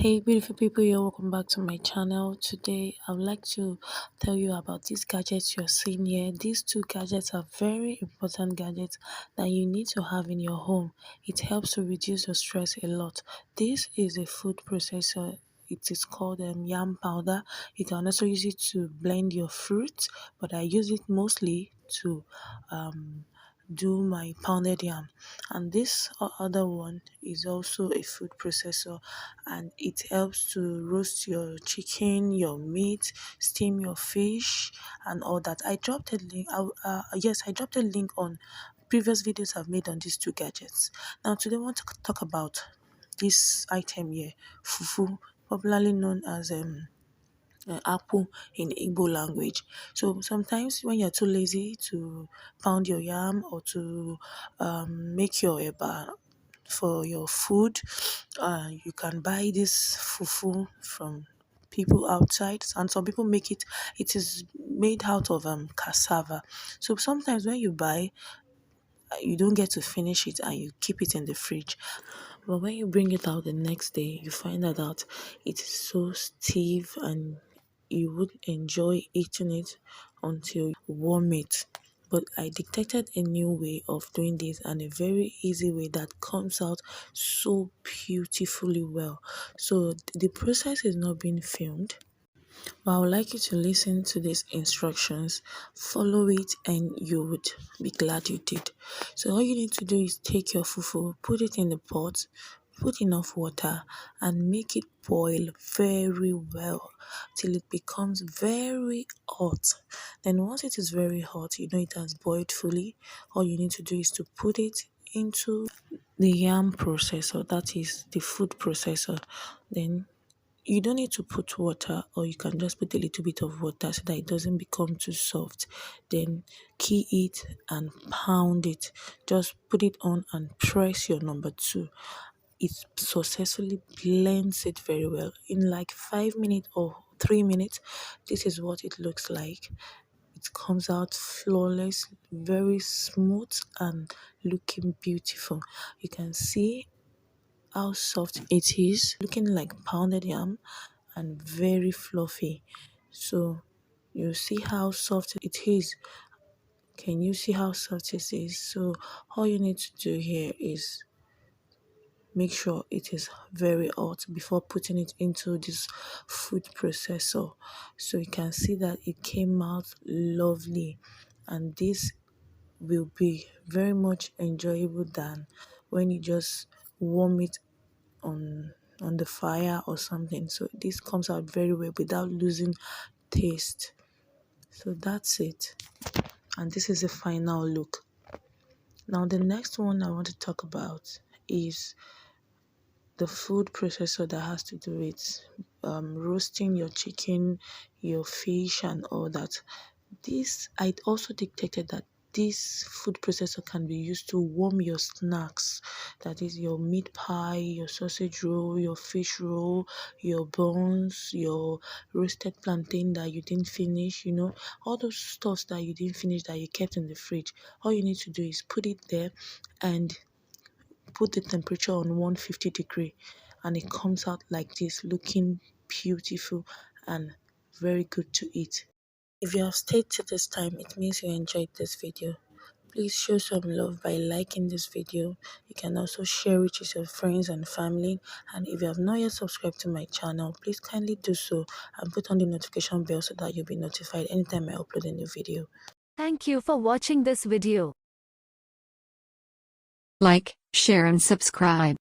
Hey beautiful people, you're welcome back to my channel. Today I would like to tell you about these gadgets you're seeing here. These two gadgets are very important gadgets that you need to have in your home. It helps to reduce your stress a lot. This is a food processor. It is called yam powder. You can also use it to blend your fruit, but I use it mostly to do my pounded yam. And this other one is also a food processor, and it helps to roast your chicken, your meat, steam your fish and all that. I dropped a link. Yes, I dropped a link on previous videos I've made on these two gadgets. Now today I want to talk about this item here, fufu, popularly known as apple in Igbo language. So sometimes when you're too lazy to pound your yam or to make your eba for your food, you can buy this fufu from people outside, and some people make it. It is made out of cassava. So sometimes when you buy, you don't get to finish it and you keep it in the fridge. But when you bring it out the next day, you find out it is so stiff and you would enjoy eating it until you warm it. But I detected a new way of doing this, and a very easy way that comes out so beautifully well. So the process is not being filmed, but I would like you to listen to these instructions, follow it, and you would be glad you did. So all you need to do is take your fufu, put it in the pot, put enough water, and make it boil very well till it becomes very hot. Then once it is very hot, you know it has boiled fully. All you need to do is to put it into the yam processor, that is the food processor. Then you don't need to put water, or you can just put a little bit of water so that it doesn't become too soft. Then key it and pound it. Just put it on and press your number two. It successfully blends it very well in like 5 minutes or 3 minutes. This is what it looks like. It comes out flawless, very smooth and looking beautiful. You can see how soft it is, looking like pounded yam and very fluffy. So you see how soft it is. Can you see how soft it is? So all you need to do here is make sure it is very hot before putting it into this food processor. So you can see that it came out lovely, and this will be very much enjoyable than when you just warm it on the fire or something. So this comes out very well without losing taste. So that's it, and this is the final look. Now the next one I want to talk about is the food processor that has to do with roasting your chicken, your fish and all that. This, I also detected that this food processor can be used to warm your snacks, that is your meat pie, your sausage roll, your fish roll, your buns, your roasted plantain that you didn't finish, you know, all those stuffs that you didn't finish that you kept in the fridge. All you need to do is put it there and put the temperature on 150 degree, and it comes out like this, looking beautiful and very good to eat. If you have stayed to this time, it means you enjoyed this video. Please show some love by liking this video. You can also share it with your friends and family. And if you have not yet subscribed to my channel, please kindly do so and put on the notification bell so that you'll be notified anytime I upload a new video. Thank you for watching this video. Like, share and subscribe.